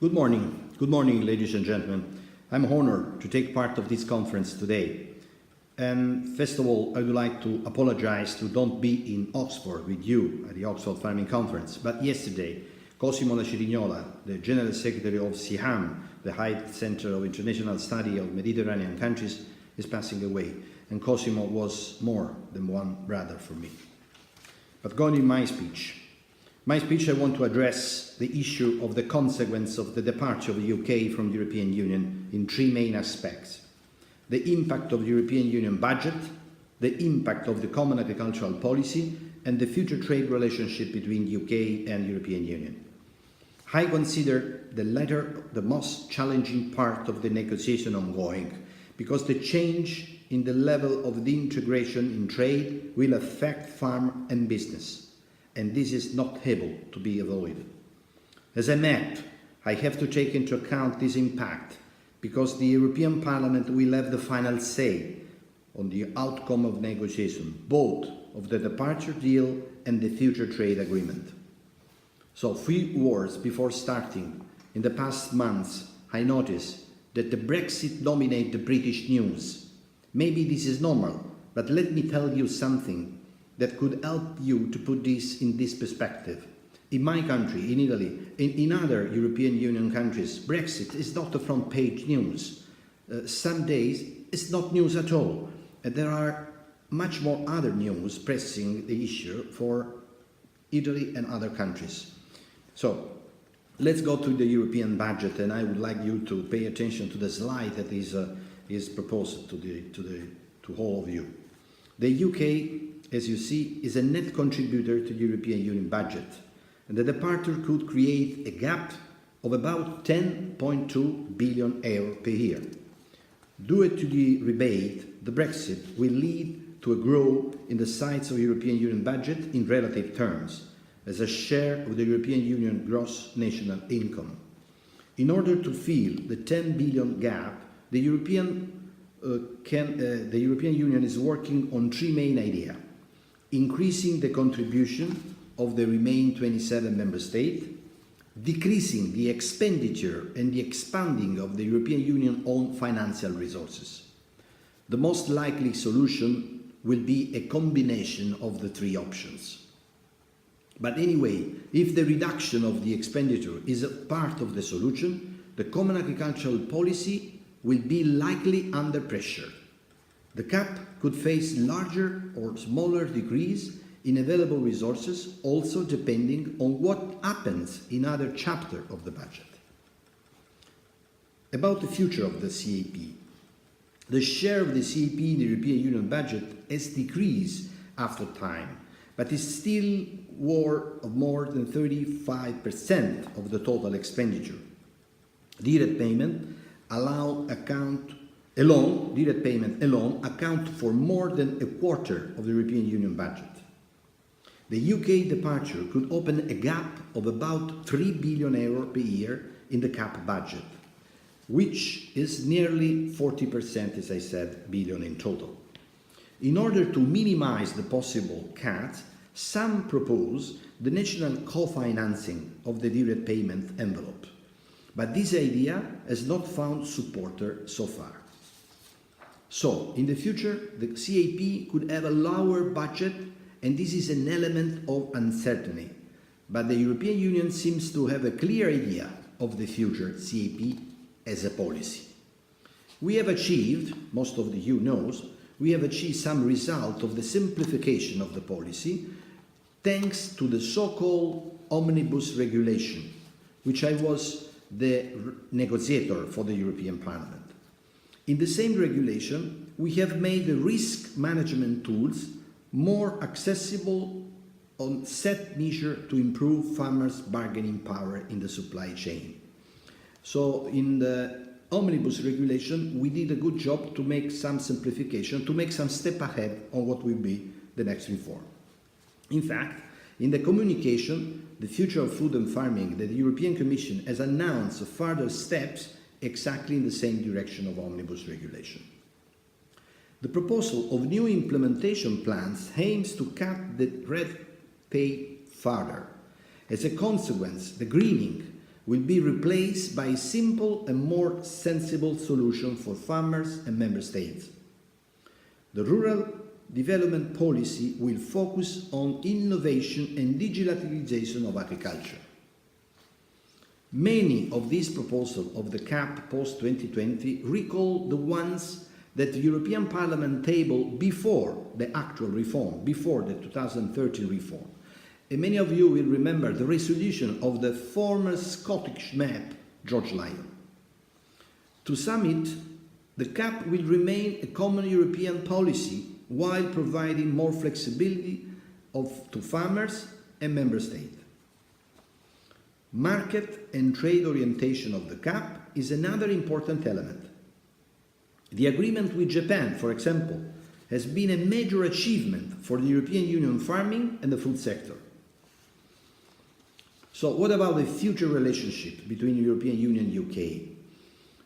Good morning, ladies and gentlemen. I'm honored to take part of this conference today. And first of all, I would like to apologize to don't be in Oxford with you at the Oxford Farming Conference. But yesterday, Cosimo La Cirignola, the General Secretary of SIHAM, the High Center of International Study of Mediterranean Countries, is passing away. And Cosimo was more than one brother for me. But going in my speech, I want to address the issue of the consequence of the departure of the UK from the European Union in three main aspects: the impact of the European Union budget, the impact of the common agricultural policy, and the future trade relationship between the UK and the European Union. I consider the latter the most challenging part of the negotiation ongoing, because the change in the level of the integration in trade will affect farm and business, and this is not able to be avoided. As a MEP, I have to take into account this impact, because the European Parliament will have the final say on the outcome of negotiation, both of the departure deal and the future trade agreement. So, few words before starting. In the past months, I noticed that the Brexit dominates the British news. Maybe this is normal, but let me tell you something that could help you to put this in this perspective. In my country, in Italy, in other European Union countries, Brexit is not a front-page news. Some days it's not news at all. There are much more other news pressing the issue for Italy and other countries. So let's go to the European budget, and I would like you to pay attention to the slide that is proposed to all of you. The UK, as you see, is a net contributor to the European Union budget, and the departure could create a gap of about 10.2 billion euro per year. Due to the rebate, the Brexit will lead to a growth in the size of the European Union budget in relative terms, as a share of the European Union gross national income. In order to fill the 10 billion gap, the European Union is working on three main ideas: increasing the contribution of the remaining 27 member states, decreasing the expenditure and the expanding of the European Union own financial resources. The most likely solution will be a combination of the three options. But anyway, if the reduction of the expenditure is a part of the solution, the common agricultural policy will be likely under pressure. The CAP could face larger or smaller decrease in available resources, also depending on what happens in other chapters of the budget. About the future of the CAP. The share of the CAP in the European Union budget has decreased after time, but is still more than 35% of the total expenditure. Direct payment alone account for more than a quarter of the European Union budget. The UK departure could open a gap of about 3 billion euro per year in the CAP budget, which is nearly 40%, as I said, billion in total. In order to minimize the possible cuts, some propose the national co-financing of the direct payment envelope, but this idea has not found supporter so far. So, in the future, the CAP could have a lower budget, and this is an element of uncertainty. But the European Union seems to have a clear idea of the future CAP as a policy. We have achieved, most of you knows, we have achieved some result of the simplification of the policy thanks to the so-called omnibus regulation, which I was the negotiator for the European Parliament. In the same regulation, we have made the risk management tools more accessible on set measures to improve farmers' bargaining power in the supply chain. So in the omnibus regulation, we did a good job to make some simplification, to make some step ahead on what will be the next reform. In fact, in the communication, The Future of Food and Farming, that the European Commission has announced further steps exactly in the same direction of omnibus regulation. The proposal of new implementation plans aims to cut the red tape further. As a consequence, the greening will be replaced by a simple and more sensible solution for farmers and member states. The rural development policy will focus on innovation and digitalization of agriculture. Many of these proposals of the CAP post-2020 recall the ones that the European Parliament tabled before the actual reform, before the 2013 reform. And many of you will remember the resolution of the former Scottish MEP, George Lyon. To sum it, the CAP will remain a common European policy while providing more flexibility to farmers and member states. Market and trade orientation of the CAP is another important element. The agreement with Japan, for example, has been a major achievement for the European Union farming and the food sector. So what about the future relationship between the European Union and UK?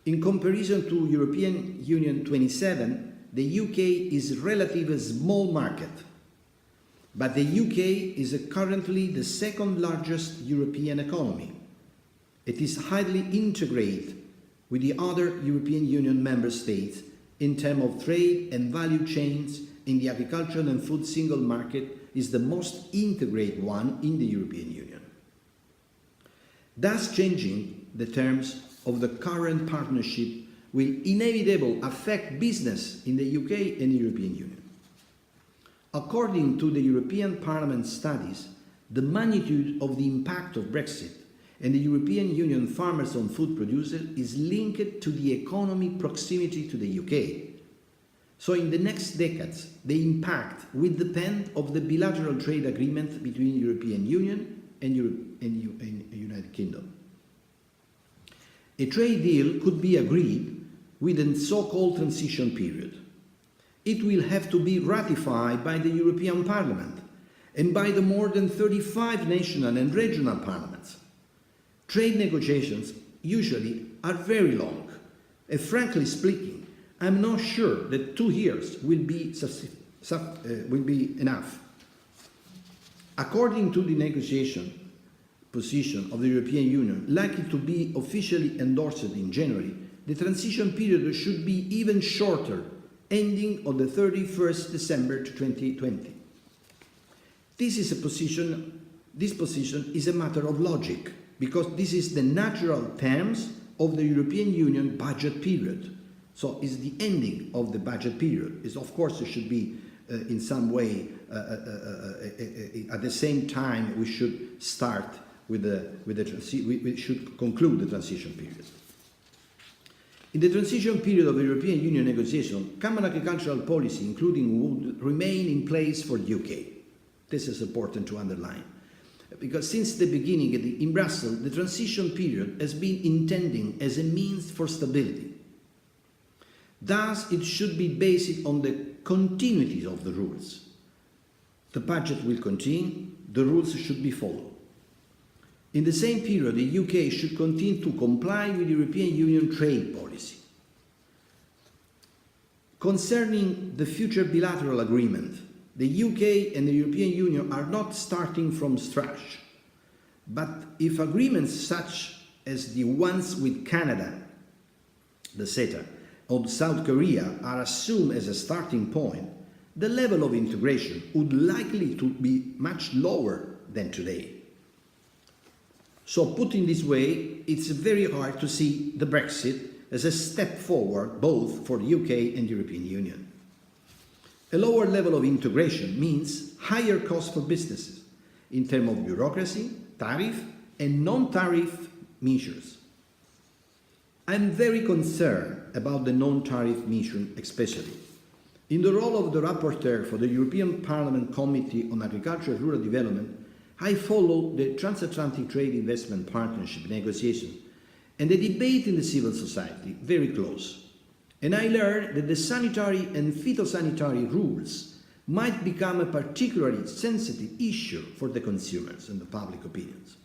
In comparison to European Union 27, the UK is a relatively small market, but the UK is currently the second largest European economy. It is highly integrated with the other European Union member states in terms of trade and value chains. In the agricultural and food single market is the most integrated one in the European Union. Thus changing the terms of the current partnership will inevitably affect business in the UK and the European Union. According to the European Parliament studies, the magnitude of the impact of Brexit and the European Union farmers on food producers is linked to the economic proximity to the UK. So in the next decades, the impact will depend on the bilateral trade agreement between the European Union and the United Kingdom. A trade deal could be agreed within so-called transition period. It will have to be ratified by the European Parliament and by the more than 35 national and regional parliaments. Trade negotiations usually are very long, and frankly speaking, I'm not sure that 2 years will be enough. According to the negotiation position of the European Union, likely to be officially endorsed in January, the transition period should be even shorter, ending on the 31st December 2020. This position is a matter of logic, because this is the natural terms of the European Union budget period. So it's the ending of the budget period. Of course, it should be in some way at the same time we should start we should conclude the transition period. In the transition period of the European Union negotiation, common agricultural policy, including would remain in place for the UK. This is important to underline, because since the beginning in Brussels, the transition period has been intended as a means for stability. Thus, it should be based on the continuity of the rules. The budget will continue, the rules should be followed. In the same period, the UK should continue to comply with European Union trade policy. Concerning the future bilateral agreement, the UK and the European Union are not starting from scratch, but if agreements such as the ones with Canada, the CETA, or South Korea are assumed as a starting point, the level of integration would likely to be much lower than today. So put in this way, it's very hard to see the Brexit as a step forward both for the UK and the European Union. A lower level of integration means higher costs for businesses in terms of bureaucracy, tariff and non-tariff measures. I'm very concerned about the non-tariff measures especially. In the role of the rapporteur for the European Parliament Committee on Agriculture and Rural Development, I followed the Transatlantic Trade Investment Partnership negotiations and the debate in the civil society very close. And I learned that the sanitary and phytosanitary rules might become a particularly sensitive issue for the consumers and the public opinions.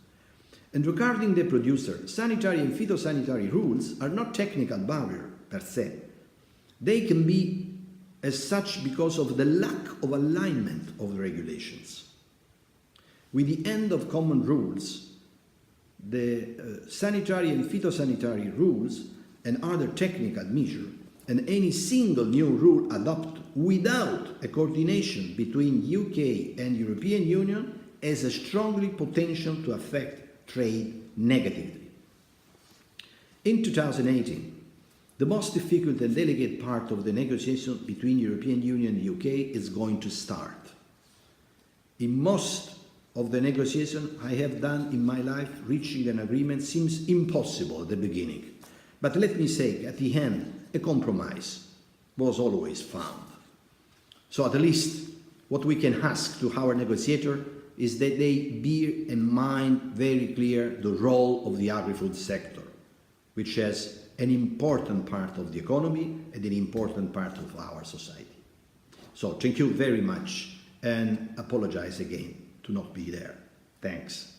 And regarding the producer, sanitary and phytosanitary rules are not technical barriers per se. They can be as such because of the lack of alignment of the regulations. With the end of common rules, the sanitary and phytosanitary rules and other technical measures, and any single new rule adopted without a coordination between UK and European Union has a strongly potential to affect trade negatively. In 2018, the most difficult and delicate part of the negotiation between European Union and UK is going to start. In most of the negotiation I have done in my life, reaching an agreement seems impossible at the beginning. But let me say, at the end, a compromise was always found. So at least what we can ask to our negotiator is that they bear in mind very clear the role of the agri-food sector, which has an important part of the economy and an important part of our society. So thank you very much and apologize again to not be there. Thanks.